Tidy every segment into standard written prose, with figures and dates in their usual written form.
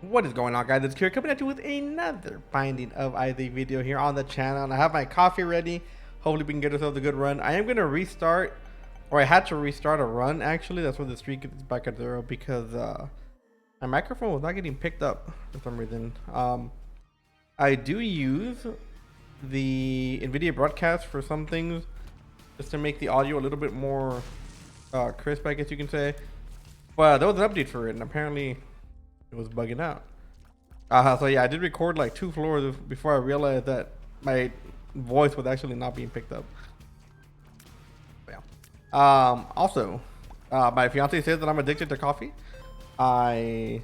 What is going on, guys? It's Kira coming at you with another Binding of Isaac video here on the channel, and I have my coffee ready. Hopefully we can get ourselves a good run. I am going to restart, or I had to restart a run actually. That's why the streak is back at 0, because my microphone was not getting picked up for some reason. I do use the NVIDIA broadcast for some things, just to make the audio a little bit more crisp, I guess you can say. But there was an update for it, and apparently it was bugging out. So yeah, I did record like 2 floors before I realized that my voice was actually not being picked up. But yeah. Also, my fiance says that I'm addicted to coffee. I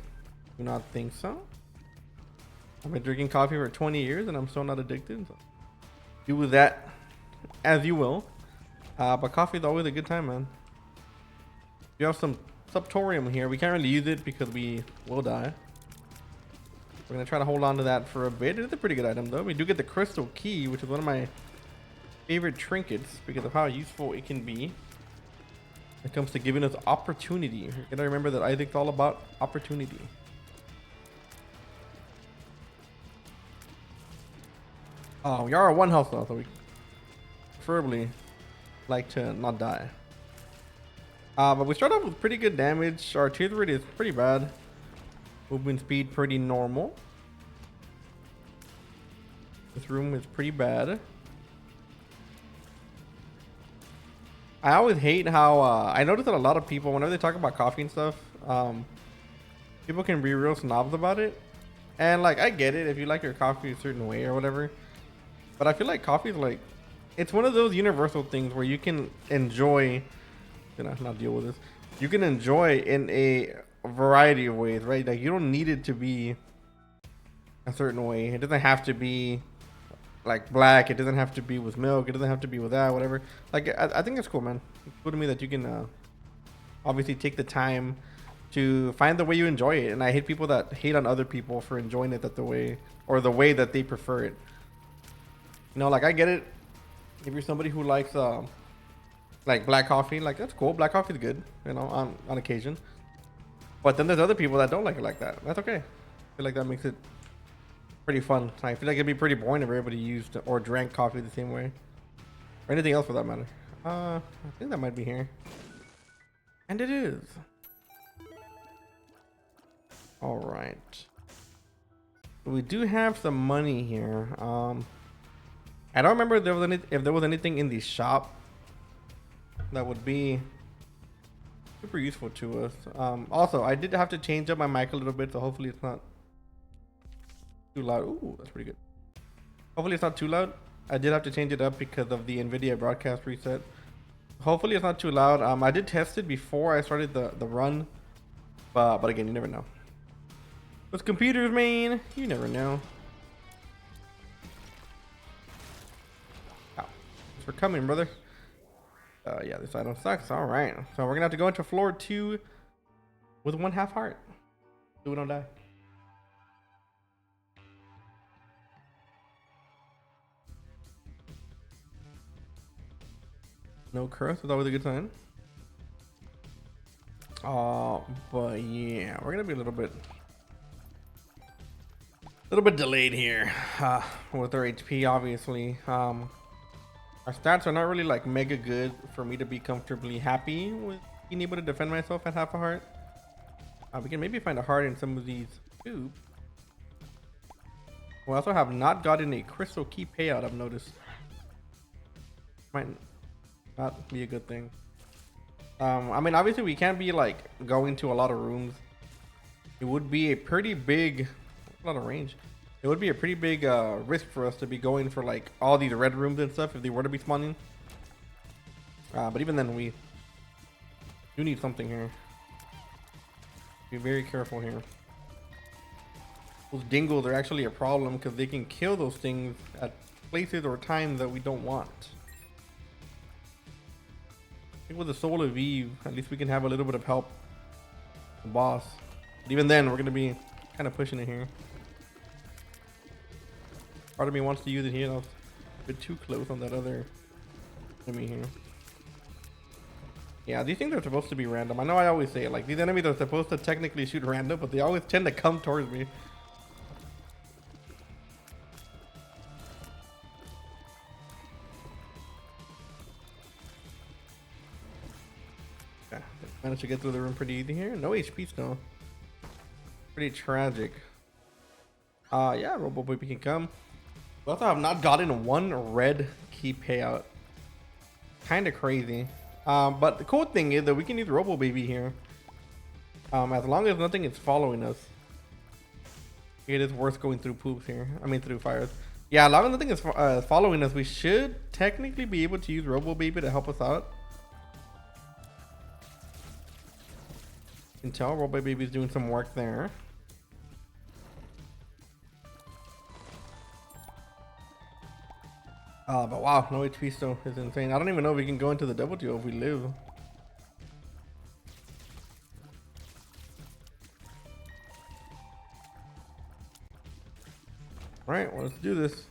do not think so. I've been drinking coffee for 20 years and I'm still not addicted. So do with that as you will. But coffee is always a good time, man. You have some Subtorium here. We can't really use it because we will die. We're gonna try to hold on to that for a bit. It's a pretty good item though. We do get the crystal key, which is one of my favorite trinkets because of how useful it can be when it comes to giving us opportunity. You gotta remember that Isaac's all about opportunity. Oh, we are at 1 health though, so we preferably like to not die. But we start off with pretty good damage. Our tear rate is pretty bad. Movement speed pretty normal. This room is pretty bad. I always hate how I notice that a lot of people, whenever they talk about coffee and stuff, people can be real snobs about it. And like, I get it if you like your coffee a certain way or whatever, but I feel like coffee is like, it's one of those universal things where you can enjoy, not deal with this, you can enjoy in a variety of ways, right? Like, you don't need it to be a certain way. It doesn't have to be like black. It doesn't have to be with milk. It doesn't have to be with that, whatever. Like, I think it's cool, man. It's cool to me that you can obviously take the time to find the way you enjoy it. And I hate people that hate on other people for enjoying it that the way, or the way that they prefer it. You know, like, I get it. If you're somebody who likes like black coffee, like, that's cool. Black coffee is good, you know, on occasion. But then there's other people that don't like it like that. That's okay. I feel like that makes it pretty fun. I feel like it'd be pretty boring if everybody used or drank coffee the same way, or anything else for that matter. I think that might be here, and it is. All right. We do have some money here. I don't remember if there was anything in the shop that would be super useful to us. Also, I did have to change up my mic a little bit, so hopefully it's not too loud. Ooh, that's pretty good. Hopefully it's not too loud. I did have to change it up because of the NVIDIA broadcast reset. Hopefully it's not too loud. I did test it before I started the run, but again, you never know. With computers, man, you never know. Ow. Thanks for coming, brother. Yeah, this item sucks. All right, so we're gonna have to go into floor 2 with 1/2 heart. So we don't die. No curse is always a good sign. Oh, but yeah, we're gonna be a little bit delayed here with our HP, obviously. Our stats are not really like mega good for me to be comfortably happy with being able to defend myself at 1/2 heart. We can maybe find a heart in some of these tubes. We also have not gotten a crystal key payout, I've noticed. Might not be a good thing. I mean, obviously we can't be like going to a lot of rooms. It would be a pretty big, a lot of range. It would be a pretty big risk for us to be going for like all these red rooms and stuff if they were to be spawning. But even then, we do need something here. Be very careful here. Those dingles are actually a problem because they can kill those things at places or times that we don't want. I think with the Soul of Eve, at least we can have a little bit of help. The boss. But even then, we're going to be kind of pushing it here. Part of me wants to use it here. I was a bit too close on that other enemy here. Yeah, these things are supposed to be random. I know I always say it, like these enemies are supposed to technically shoot random, but they always tend to come towards me. Yeah, managed to get through the room pretty easy here. No HP still. Pretty tragic. Yeah, Robo Baby can come. We also have not gotten one red key payout. Kind of crazy. But the cool thing is that we can use Robo Baby here. As long as nothing is following us. It is worth going through poops here. I mean, through fires. Yeah, as long as nothing is following us, we should technically be able to use Robo Baby to help us out. You can tell Robo Baby is doing some work there. But wow, no HP still is insane. I don't even know if we can go into the double deal if we live. Alright, well, let's do this.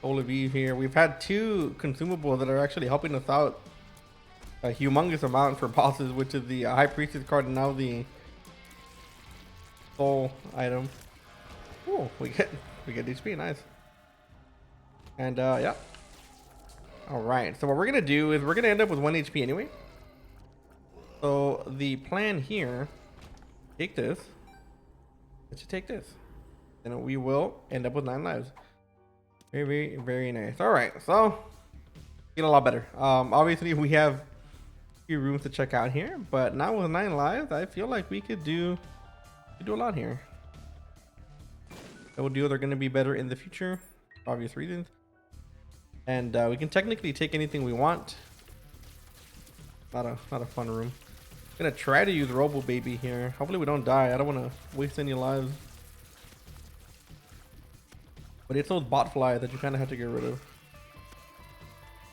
Soul of Eve here. We've had two consumables that are actually helping us out a humongous amount for bosses, which is the High Priestess card and now the Soul item. Oh, we get HP, nice. And yeah. Alright, so what we're gonna do is we're gonna end up with 1 HP anyway. So the plan here, take this. Let's take this. And we will end up with 9 lives. Very, very, very nice. Alright, so get a lot better. Obviously we have a few rooms to check out here, but now with 9 lives, I feel like we could do a lot here. Double deals are going to be better in the future, for obvious reasons. And we can technically take anything we want. Not a fun room. I'm gonna try to use Robo Baby here. Hopefully we don't die. I don't want to waste any lives. But it's those bot flies that you kind of have to get rid of.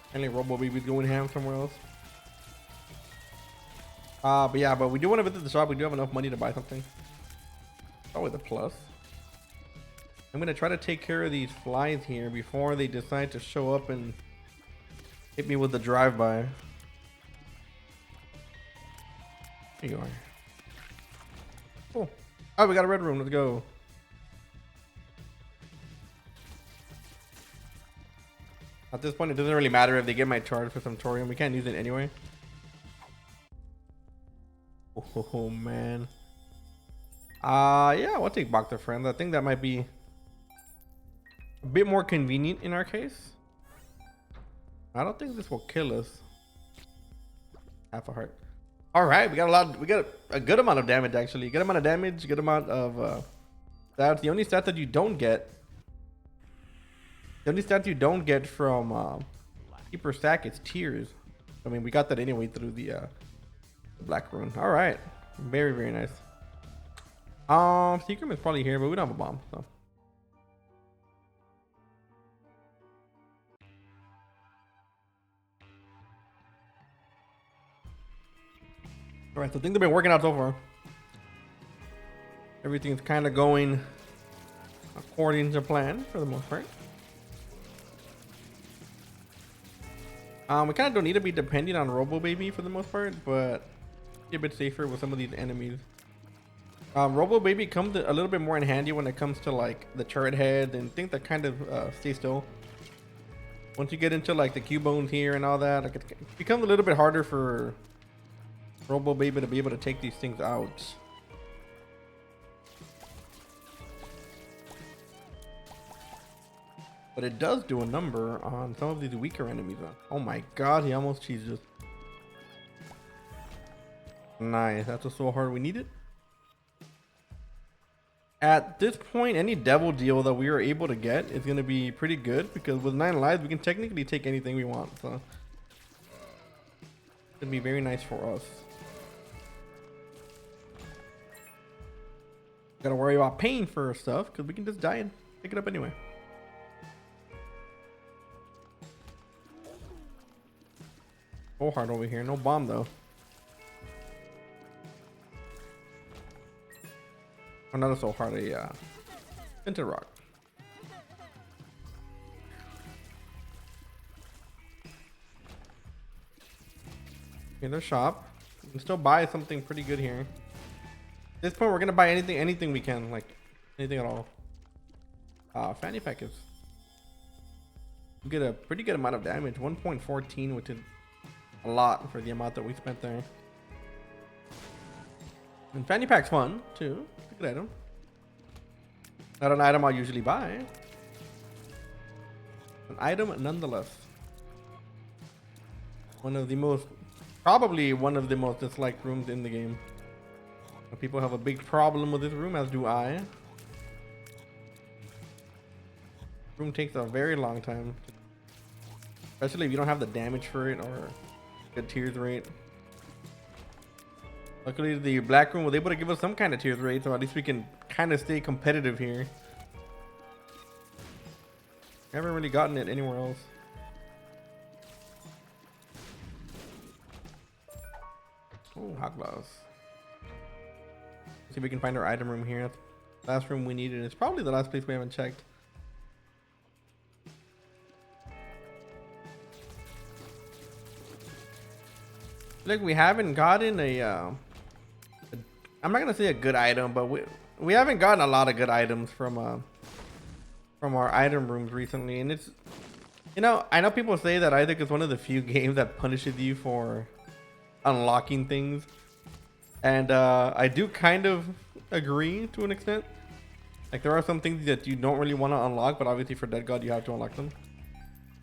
Apparently Robo Baby's going ham somewhere else. But yeah, but we do want to visit the shop. We do have enough money to buy something. Always a plus. I'm gonna try to take care of these flies here before they decide to show up and hit me with the drive-by. Here you are. Cool. Oh, we got a red room. Let's go. At this point, it doesn't really matter if they get my charge for some thorium. We can't use it anyway. Oh man. Yeah, we'll take Bacta Friends. I think that might be a bit more convenient in our case. I don't think this will kill us. Half a heart. All right, we got a good amount of damage actually. Good amount of damage, good amount of stats. The only stat that you don't get, from Keeper Stack is tears. I mean, we got that anyway through the Black Rune. All right, very, very nice. Secret is probably here, but we don't have a bomb, so. All right, so things have been working out so far. Everything's kind of going according to plan for the most part. We kind of don't need to be depending on Robo Baby for the most part, but be a bit safer with some of these enemies. Robo Baby comes a little bit more in handy when it comes to like the turret head and things that kind of stay still. Once you get into like the Cubones here and all that, like, it becomes a little bit harder for Robo Baby to be able to take these things out. But it does do a number on some of these weaker enemies. Oh my god, he almost cheesed us. Nice, that's a so hard we need it. At this point, any devil deal that we are able to get is going to be pretty good because with 9 lives, we can technically take anything we want. So it's going to be very nice for us. Gotta worry about paying for stuff because we can just die and pick it up anyway. Full heart over here, no bomb though. Another soul heart, a Tinted Rock. In their shop. We can still buy something pretty good here. At this point, we're gonna buy anything we can, like anything at all. Fanny pack is. We get a pretty good amount of damage, 1.14, which is a lot for the amount that we spent there. And fanny pack's fun too. It's a good item. Not an item I'll usually buy. An item nonetheless. Probably one of the most disliked rooms in the game. People have a big problem with this room, as do I. Room takes a very long time, especially if you don't have the damage for it or good tears rate. Luckily, the black room was able to give us some kind of tears rate, so at least we can kind of stay competitive here. I haven't really gotten it anywhere else. Oh, hot gloves. See if we can find our item room here. That's the last room we needed. It's probably the last place we haven't checked. Look, we haven't gotten I'm not gonna say a good item, but we haven't gotten a lot of good items from our item rooms recently, and it's, you know, I know people say that I think it's one of the few games that punishes you for unlocking things, and I do kind of agree to an extent. Like, there are some things that you don't really want to unlock, but obviously for Dead God you have to unlock them.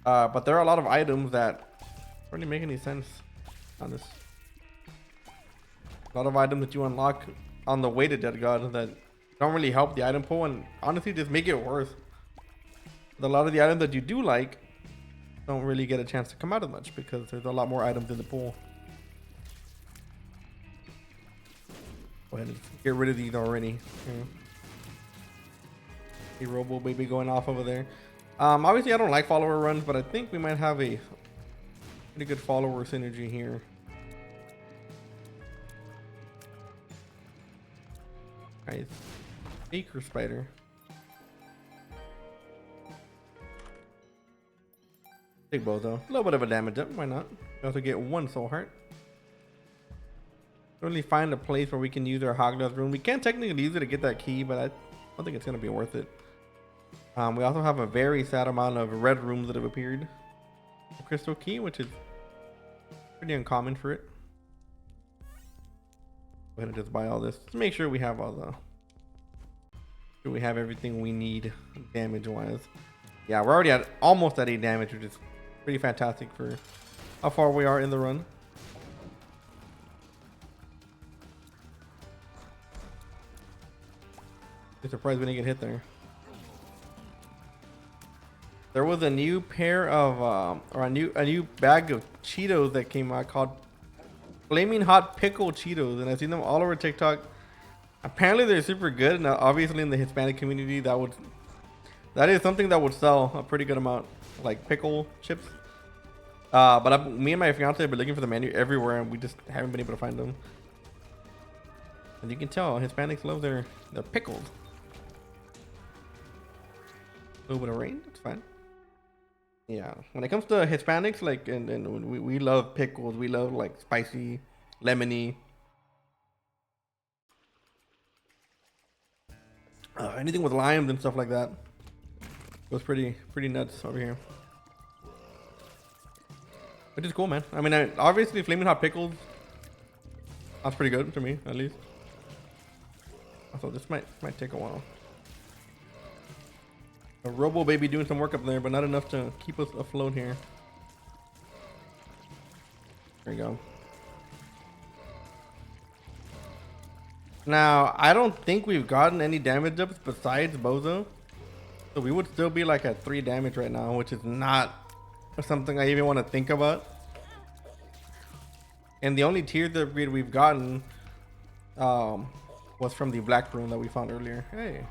But there are a lot of items that don't really make any sense on this. A lot of items that you unlock on the way to Dead God that don't really help the item pool, and honestly just make it worse. But a lot of the items that you do like don't really get a chance to come out as much because there's a lot more items in the pool. Go ahead and get rid of these already. See Robo Baby going off over there. Obviously I don't like follower runs, but I think we might have a pretty good follower synergy here. Nice. Acre spider. Big bow though. A little bit of a damage up. Why not? We also get one soul heart. Really find a place where we can use our Hogla's rune. We can technically use it to get that key, but I don't think it's gonna be worth it. We also have a very sad amount of red rooms that have appeared. A crystal key, which is pretty uncommon for it. Go ahead and just buy all this to make sure we have all the. We have everything we need damage wise. Yeah, we're already at almost at 8 damage, which is pretty fantastic for how far we are in the run. I'm surprised we didn't get hit there. There was a new pair of or a new bag of Cheetos that came out called Flaming Hot Pickle Cheetos, and I've seen them all over TikTok. Apparently they're super good, and obviously in the Hispanic community that is something that would sell a pretty good amount, like pickle chips. But me and my fiance have been looking for the menu everywhere, and we just haven't been able to find them. And you can tell Hispanics love their pickles. A little bit of rain, it's fine. Yeah, when it comes to Hispanics, like, and we love pickles. We love like spicy, lemony. Anything with limes and stuff like that goes pretty nuts over here. Which is cool, man. I mean, obviously Flaming Hot Pickles, that's pretty good to me, at least. Also, this might take a while. A Robo Baby doing some work up there, but not enough to keep us afloat here. There you go. Now, I don't think we've gotten any damage ups besides Bozo. So we would still be like at 3 damage right now, which is not something I even want to think about. And the only tier upgrade we've gotten was from the black room that we found earlier. Hey,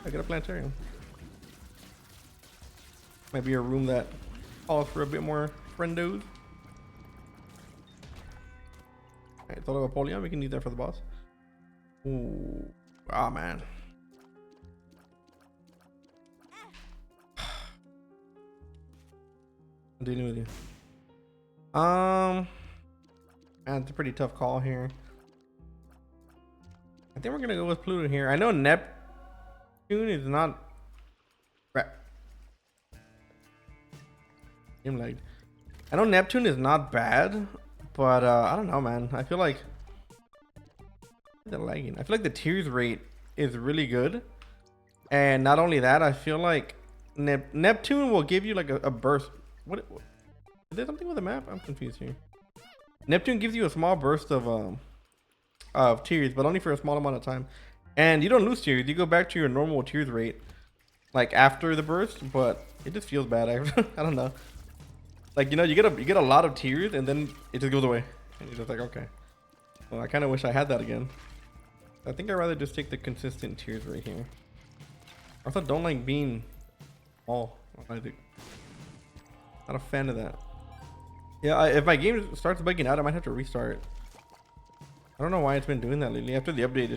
I got a planetarium. Might be a room that calls for a bit more friendos. Alright, thought of Apollyon, we can use that for the boss. Ooh, ah, man. I'm dealing with you. Man, it's a pretty tough call here. I think we're gonna go with Pluto here. I know Neptune is not. Like, I know Neptune is not bad, but I don't know, man. I feel like they're lagging. I feel like the tears rate is really good, and not only that, I feel like Neptune will give you like a burst. What? Is there something with the map? I'm confused here. Neptune gives you a small burst of tears, but only for a small amount of time, and you don't lose tears. You go back to your normal tears rate, like after the burst, but it just feels bad. I don't know. Like, you know, you get a lot of tears and then it just goes away, and you're just like, okay. Well, I kind of wish I had that again. I think I'd rather just take the consistent tears right here. I also don't like being all. Not a fan of that. Yeah, if my game starts bugging out, I might have to restart. I don't know why it's been doing that lately. After the update,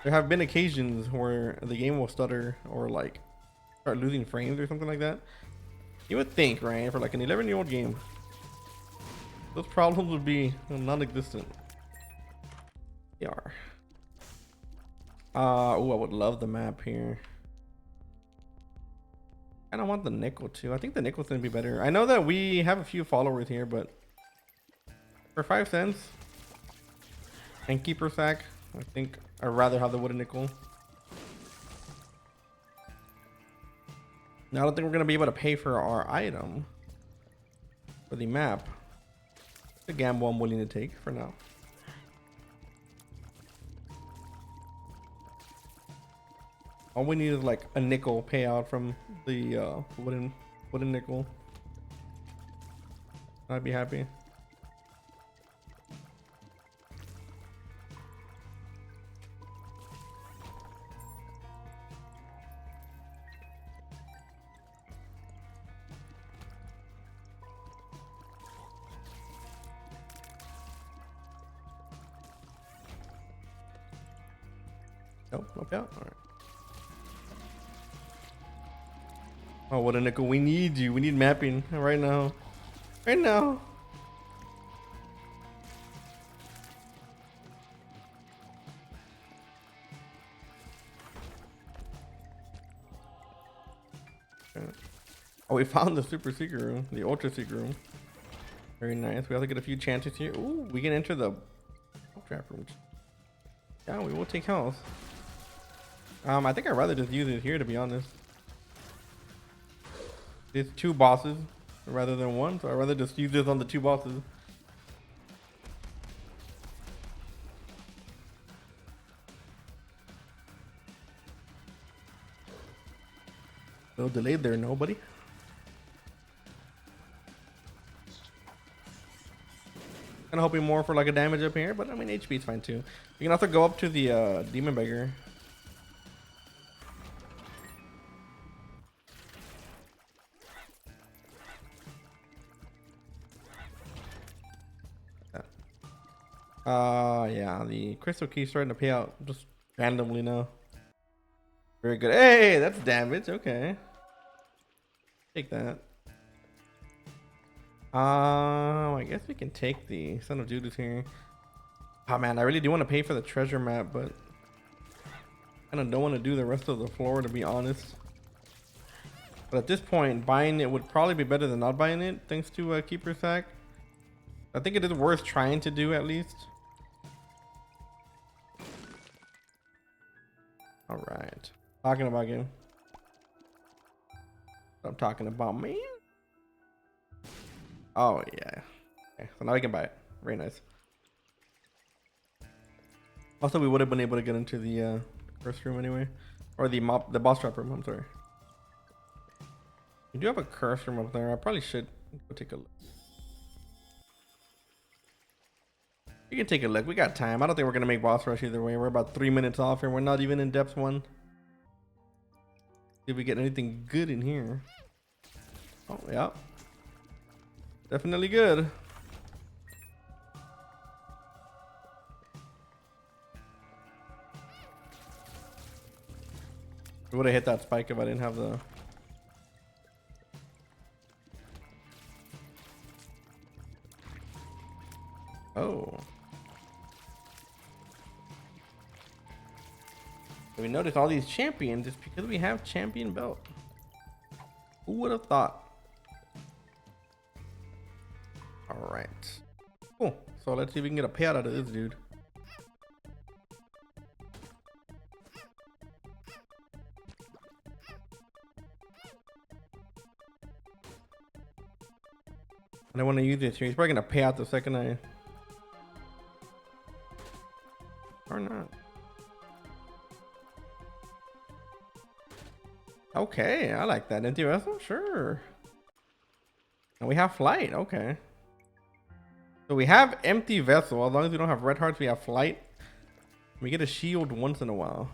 there have been occasions where the game will stutter or like start losing frames or something like that. You would think, right, for like an 11-year-old game, those problems would be non-existent. They are. Oh, I would love the map here. I don't want the nickel too. I think the nickel's gonna be better. I know that we have a few followers here, but for 5 cents and keeper sack, I think I'd rather have the wooden nickel. Now, I don't think we're gonna be able to pay for our item for the map. It's a gamble I'm willing to take for now. All we need is like a nickel payout from the wooden nickel. I'd be happy. Nope, no payout. All right. Oh, what a nickel. We need you. We need mapping right now. Right now. Oh, we found the super secret room, the ultra secret room. Very nice. We have to get a few chances here. Ooh, we can enter the trap room. Yeah, we will take health. I think I'd rather just use it here, to be honest. It's 2 bosses rather than 1, so I'd rather just use this on the 2 bosses. A little delayed there, nobody. Kind of hoping more for like a damage up here, but I mean HP is fine too. You can also go up to the demon beggar. Yeah, the crystal key is starting to pay out just randomly now. Very good. Hey, that's damage. Okay, take that. I guess we can take the Son of Judas here. Oh man, I really do want to pay for the treasure map, but I kind of don't want to do the rest of the floor, to be honest. But at this point, buying it would probably be better than not buying it, thanks to Keeper Sack. I think it is worth trying to do at least. All right, talking about you. I'm talking about me. Oh yeah. Okay, so now we can buy it. Very nice. Also, we would have been able to get into the curse room anyway, or the boss trap room. I'm sorry. We do have a curse room up there. I probably should go take a look. You can take a look. We got time. I don't think we're gonna make boss rush either way. We're about 3 minutes off here. We're not even in depth 1. See if we get anything good in here. Oh yeah, definitely good. We would have hit that spike if I didn't have the. Oh. We notice all these champions. It's because we have champion belt. Who would have thought? All right. Cool. So let's see if we can get a payout out of this dude. I don't want to use this here. He's probably gonna pay out the second I. Or not. Okay, I like that. Empty vessel, sure. And we have flight. Okay. So we have empty vessel. As long as we don't have red hearts, we have flight. We get a shield once in a while.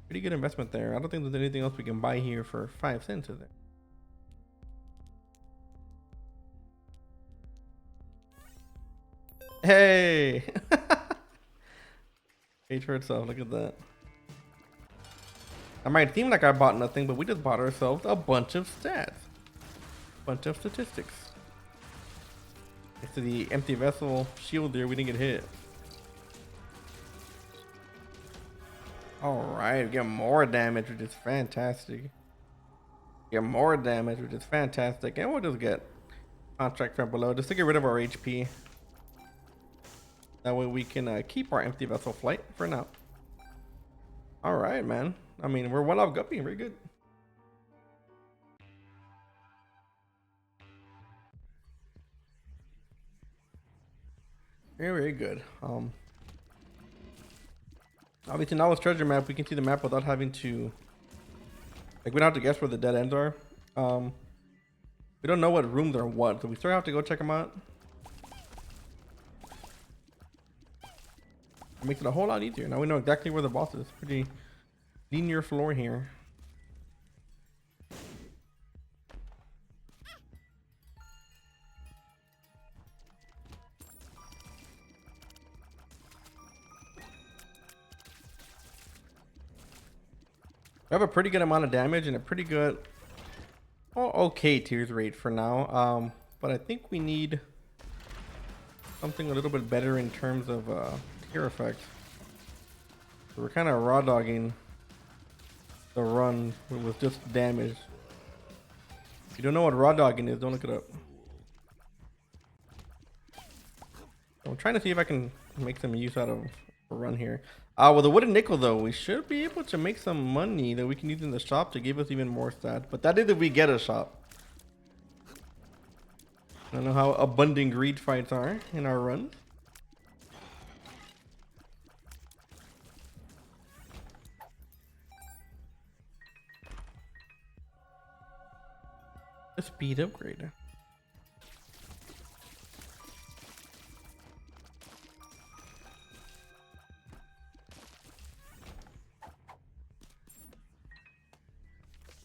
Pretty good investment there. I don't think there's anything else we can buy here for 5 cents, is there? Hey! Paid for itself. Look at that. It might seem like I bought nothing, but we just bought ourselves a bunch of stats. Bunch of statistics. Next to the empty vessel shield there, we didn't get hit. Alright, get more damage, which is fantastic. Get more damage, which is fantastic. And we'll just get contract from below, just to get rid of our HP. That way we can keep our empty vessel flight for now. Alright, man. I mean, we're one off Guppy. Very good. Very, very good. Obviously now with treasure map, we can see the map without having to, like, we don't have to guess where the dead ends are. We don't know what rooms are what, so we still have to go check them out. It makes it a whole lot easier. Now we know exactly where the boss is. Pretty linear floor here. We have a pretty good amount of damage and a pretty good, okay tears rate for now. But I think we need something a little bit better in terms of tear effect. So we're kind of raw dogging the run with just damage. If you don't know what raw dogging is, don't look it up. I'm trying to see if I can make some use out of a run here. With a wooden nickel though, we should be able to make some money that we can use in the shop to give us even more stats. But that is if we get a shop. I don't know how abundant greed fights are in our runs. A speed upgrade.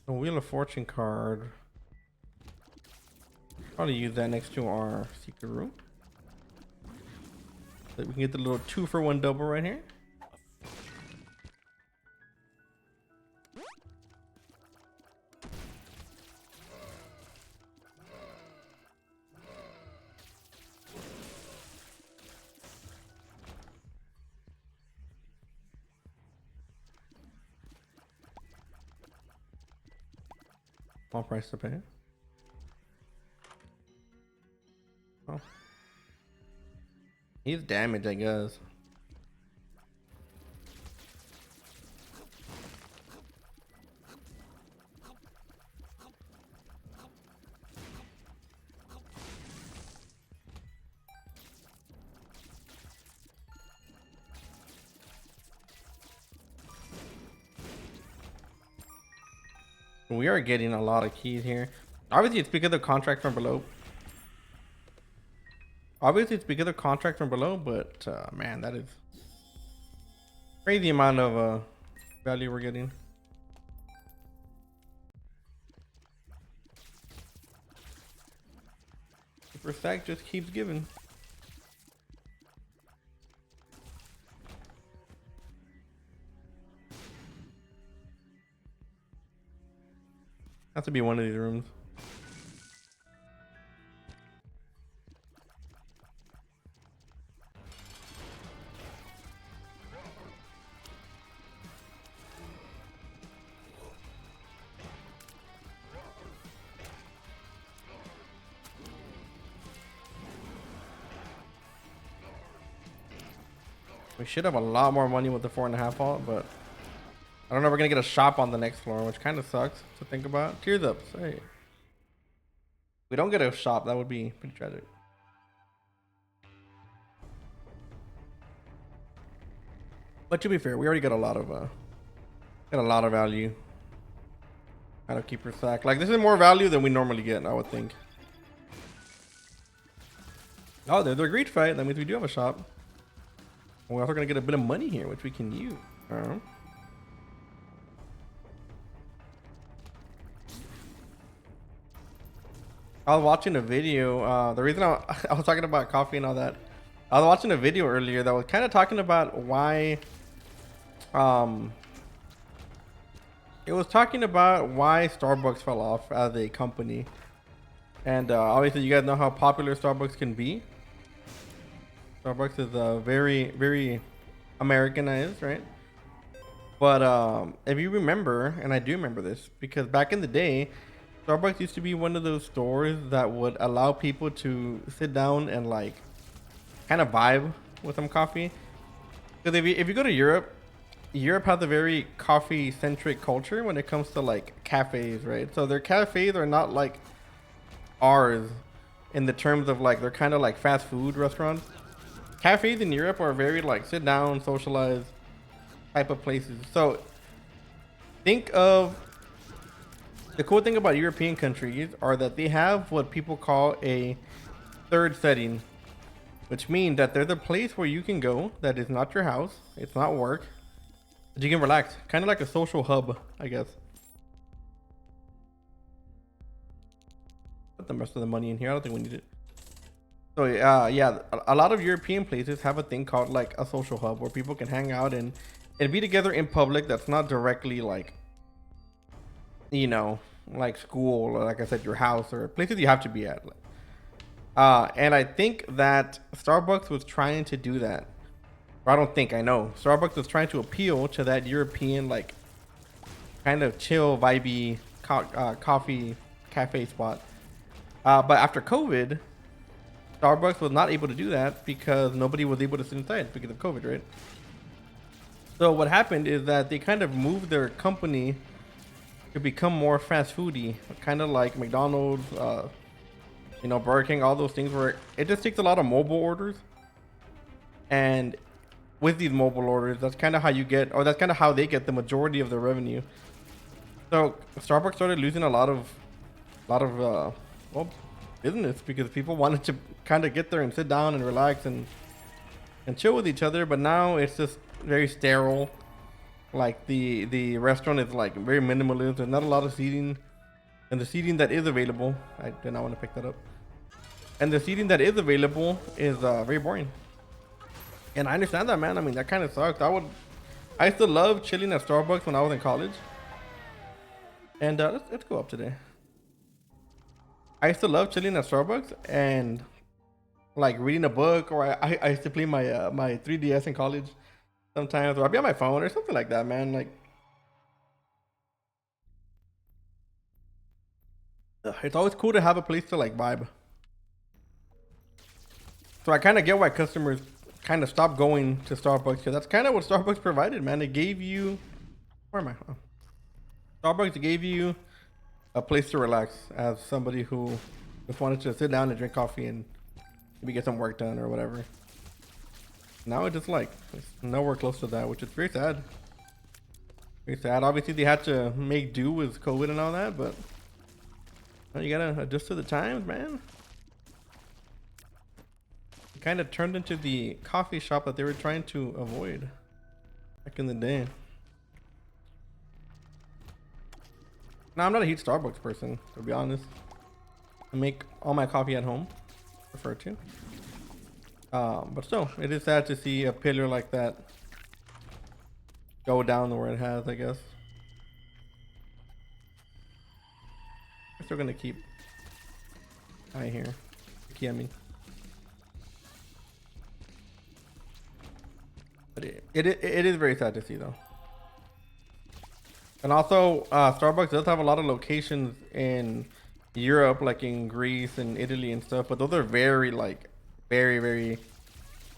A Wheel of Fortune card. Probably use that next to our secret room. So we can get the little 2-for-1 double right here. Small price to pay. Oh. He's damaged, I guess. We are getting a lot of keys here. Obviously, it's because of contract from below. Obviously, it's because of contract from below, but man, that is crazy amount of value we're getting. Super stack just keeps giving. Has to be one of these rooms. We should have a lot more money with the 4.5 vault, but I don't know if we're gonna get a shop on the next floor, which kind of sucks to think about. Tears up. Hey. If we don't get a shop, that would be pretty tragic. But to be fair, we already got a lot of value out of Keeper Sack. Like, this is more value than we normally get, I would think. Oh, there's a greed fight. That means we do have a shop. We're also gonna get a bit of money here, which we can use. I was watching a video. The reason I was talking about coffee and all that, I was watching a video earlier that was kind of talking about why. It was talking about why Starbucks fell off as a company, and obviously you guys know how popular Starbucks can be. Starbucks is very, very Americanized, right? But if you remember, and I do remember this because back in the day, Starbucks used to be one of those stores that would allow people to sit down and like kind of vibe with some coffee. Because if you go to Europe has a very coffee centric culture when it comes to like cafes, right? So their cafes are not like ours in the terms of like they're kind of like fast food restaurants. Cafes in Europe are very like sit down, socialize type of places. So think of the cool thing about European countries are that they have what people call a third setting, which means that there's a place where you can go that is not your house, it's not work, but you can relax, kind of like a social hub, I guess. Put the rest of the money in here. I don't think we need it. So yeah, a lot of European places have a thing called like a social hub where people can hang out and be together in public. That's not directly like, you know, like school or like I said, your house or places you have to be at. And I think that Starbucks was trying to do that. Or I don't think, I know. Starbucks was trying to appeal to that European like kind of chill, vibey coffee cafe spot. But after COVID, Starbucks was not able to do that because nobody was able to sit inside because of COVID, right? So what happened is that they kind of moved their company to become more fast foody, kind of like McDonald's, you know, Burger King, all those things where it just takes a lot of mobile orders. And with these mobile orders, that's kind of how you get, or that's kind of how they get the majority of their revenue. So Starbucks started losing a lot of well, business because people wanted to kind of get there and sit down and relax and chill with each other. But now it's just very sterile. Like the restaurant is like very minimalist. There's not a lot of seating, and the seating that is available, I did not want to pick that up. And the seating that is available is very boring. And I understand that, man. I mean, that kind of sucks. I used to love chilling at Starbucks when I was in college. And let's go up today. I used to love chilling at Starbucks and like reading a book, or I used to play my my 3DS in college sometimes, or I'd be on my phone or something like that, man. Like, it's always cool to have a place to like vibe. So I kind of get why customers kind of stopped going to Starbucks, because that's kind of what Starbucks provided, man. It gave you, where am I? Oh. Starbucks gave you a place to relax as somebody who just wanted to sit down and drink coffee and maybe get some work done or whatever. Now it's just like it's nowhere close to that, which is very sad. Very sad. Obviously they had to make do with COVID and all that, but well, you gotta adjust to the times, man. It kind of turned into the coffee shop that they were trying to avoid back in the day. Now I'm not a huge Starbucks person, to be honest. I make all my coffee at home, prefer to. But still, it is sad to see a pillar like that go down where it has, I guess. I'm still gonna keep eye here. Key, I mean. But it is very sad to see, though. And also, Starbucks does have a lot of locations in Europe, like in Greece and Italy and stuff. But those are very, like, very, very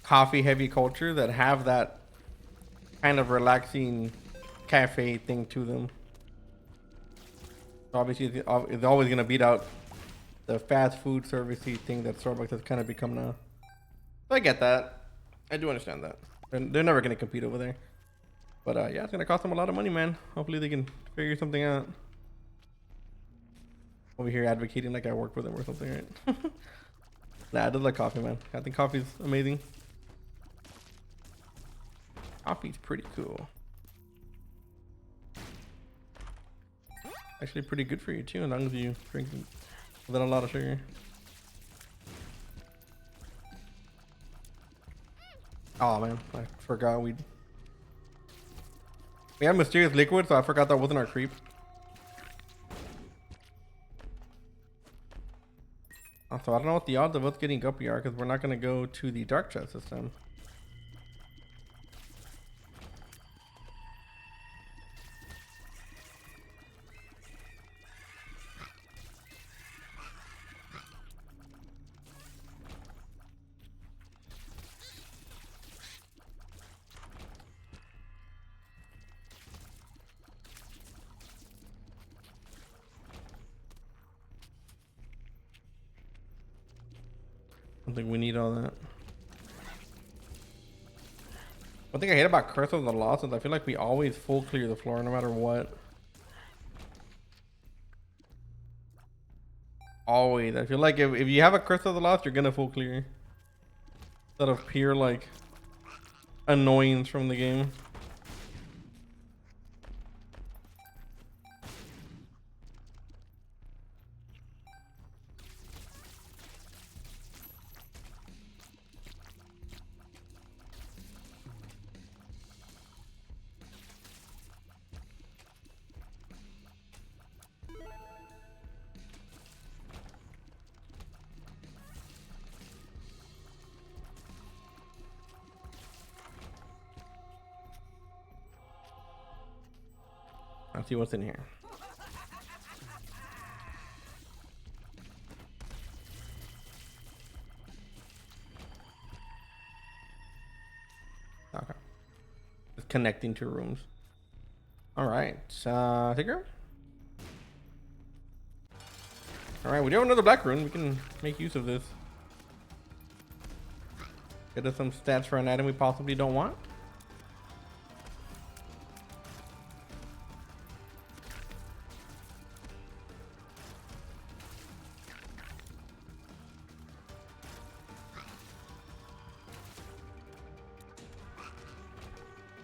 coffee heavy culture that have that kind of relaxing cafe thing to them. Obviously, it's always gonna beat out the fast food servicey thing that Starbucks has kind of become now. So I get that. I do understand that. They're never gonna compete over there. But yeah, it's gonna cost them a lot of money, man. Hopefully they can figure something out. Over here advocating like I work for them or something, right? Nah, I just like coffee, man. I think coffee's amazing. Coffee's pretty cool. Actually pretty good for you too, as long as you drink without a lot of sugar. Oh man, I forgot we have mysterious liquid, so I forgot that wasn't our creep. Also, I don't know what the odds of us getting Guppy are, because we're not going to go to the dark chest this time. I don't think we need all that. One thing I hate about Curse of the Lost is I feel like we always full clear the floor no matter what. Always. I feel like if you have a Curse of the Lost, you're gonna full clear. Instead of pure like annoyance from the game. Let's see what's in here. Okay. Just connecting to rooms. Alright, take her. Alright, we do have another black rune. We can make use of this. Get us some stats for an item we possibly don't want.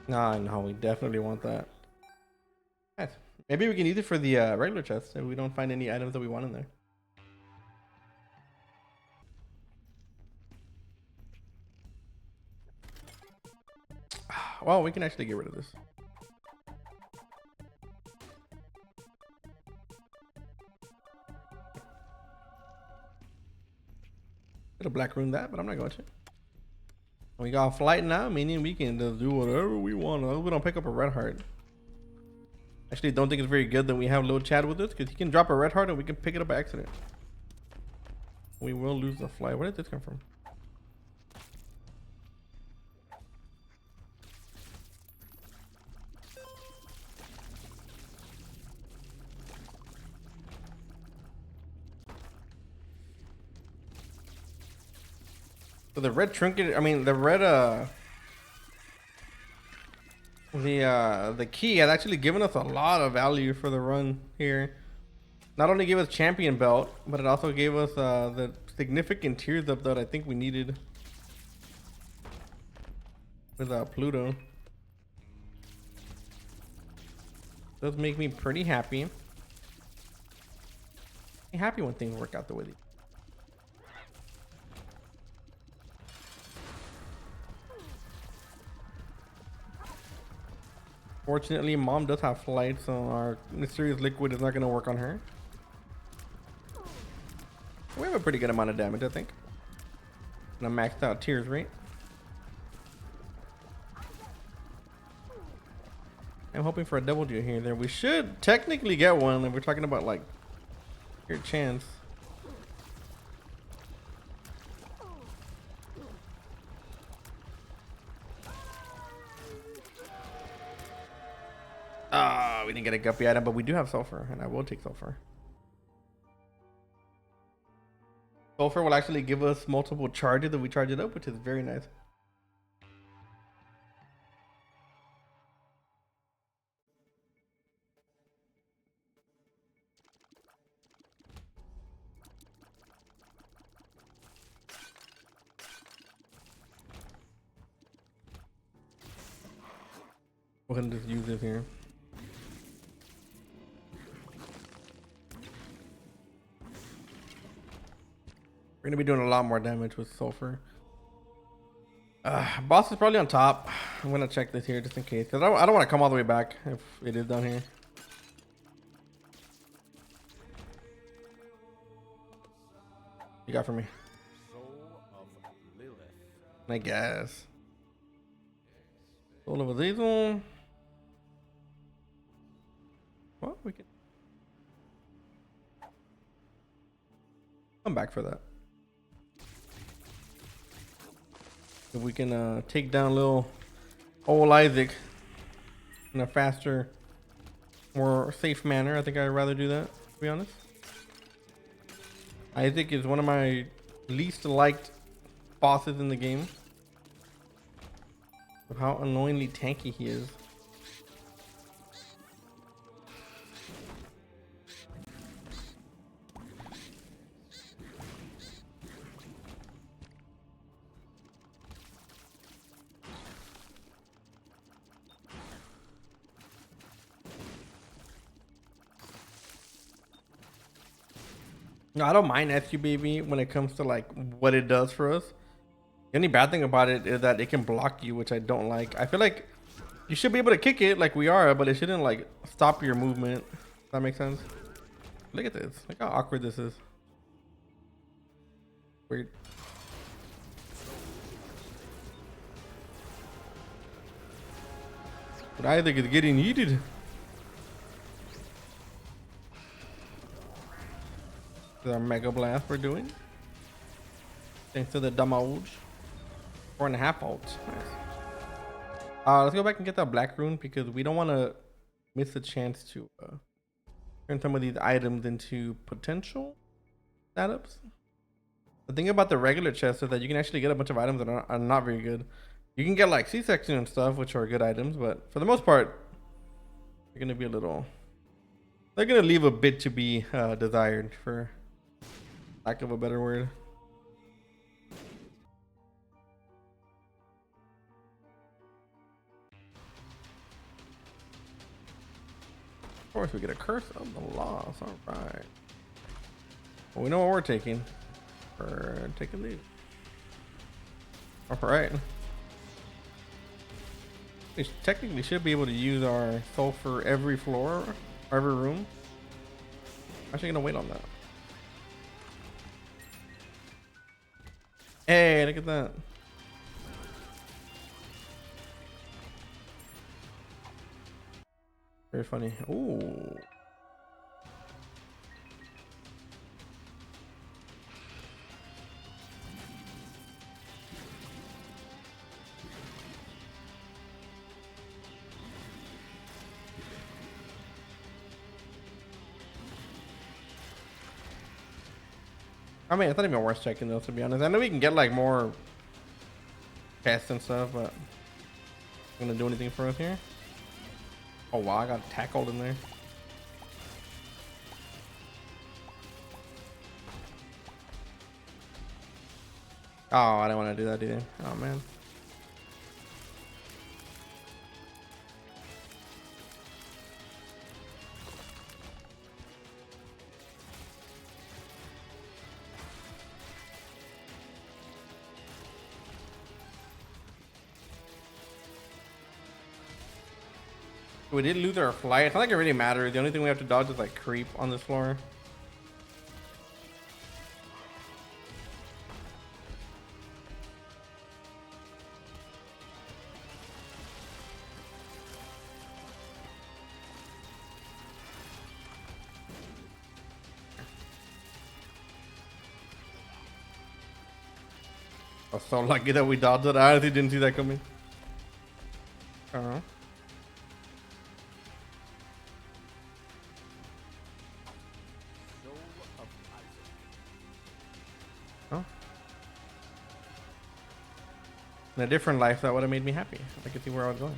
No, we definitely want that. Nice. Maybe we can use it for the regular chest if we don't find any items that we want in there. Well, we can actually get rid of this. Could have black rune that, but I'm not going to. We got flight now, meaning we can just do whatever we want. We don't pick up a red heart. Actually, don't think it's very good that we have Lil Chad with us, because he can drop a red heart and we can pick it up by accident. We will lose the flight. Where did this come from? So the red trinket, I mean the red the key has actually given us a lot of value for the run here. Not only gave us champion belt, but it also gave us the significant tiers up that I think we needed with Pluto. Does make me pretty happy. I'm happy when things work out the way they do. Fortunately, mom does have flight, so our mysterious liquid is not going to work on her. We have a pretty good amount of damage, I think. And a maxed out tears rate. I'm hoping for a double deal here and there. We should technically get one if we're talking about like your chance. Oh, we didn't get a guppy item, but we do have sulfur, and I will take sulfur. Sulfur will actually give us multiple charges if we charge it up, which is very nice. Go ahead and just use this here. We're gonna be doing a lot more damage with sulfur. Boss is probably on top. I'm gonna check this here just in case, because I don't want to come all the way back if it is down here. You got for me? I guess. Soul of Azazel. Well, we can come back for that. If we can take down little old Isaac in a faster, more safe manner, I think I'd rather do that, to be honest. Isaac is one of my least liked bosses in the game. Of how annoyingly tanky he is. No, I don't mind SUBB when it comes to like what it does for us. The only bad thing about it is that it can block you, which I don't like. I feel like you should be able to kick it like we are, but it shouldn't like stop your movement. Does that make sense? Look at this. Look how awkward this is. Weird. But I think it's getting heated. This is our Mega Blast we're doing. Thanks to the damage. 4.5 volts. Nice. Let's go back and get that black rune because we don't want to miss the chance to turn some of these items into potential setups. The thing about the regular chest is that you can actually get a bunch of items that are not very good. You can get like C-section and stuff, which are good items, but for the most part, they're gonna be a little. They're gonna leave a bit to be desired, for lack of a better word. Of course, we get a curse of the loss. All right. Well, we know what we're taking. We're taking these. All right. We technically should be able to use our sulfur every floor, or every room. I'm actually gonna wait on that. Hey, look at that. Very funny. Ooh. I mean, it's not even worth checking those, to be honest. I know we can get like more chests and stuff, but gonna do anything for us here? Oh wow, I got tackled in there. Oh, I didn't want to do that either. Oh man. We did lose our flight. It's not like it really matters. The only thing we have to dodge is like creep on this floor. I was so lucky that we dodged it. I honestly didn't see that coming. In a different life, that would have made me happy. I could see where I was going.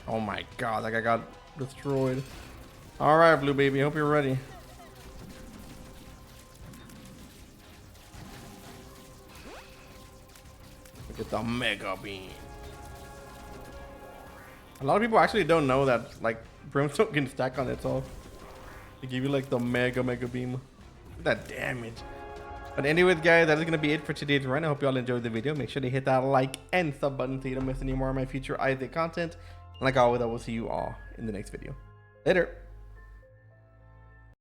Oh my god, that guy got destroyed. Alright, Blue Baby, hope you're ready. Look at the Mega Beam. A lot of people actually don't know that, like, Brimstone can stack on itself. They give you, like, the Mega Beam. Look at that damage. But anyways, guys, that is going to be it for today's run. I hope you all enjoyed the video. Make sure to hit that like and sub button so you don't miss any more of my future Isaac content. And like always, I will see you all in the next video. Later.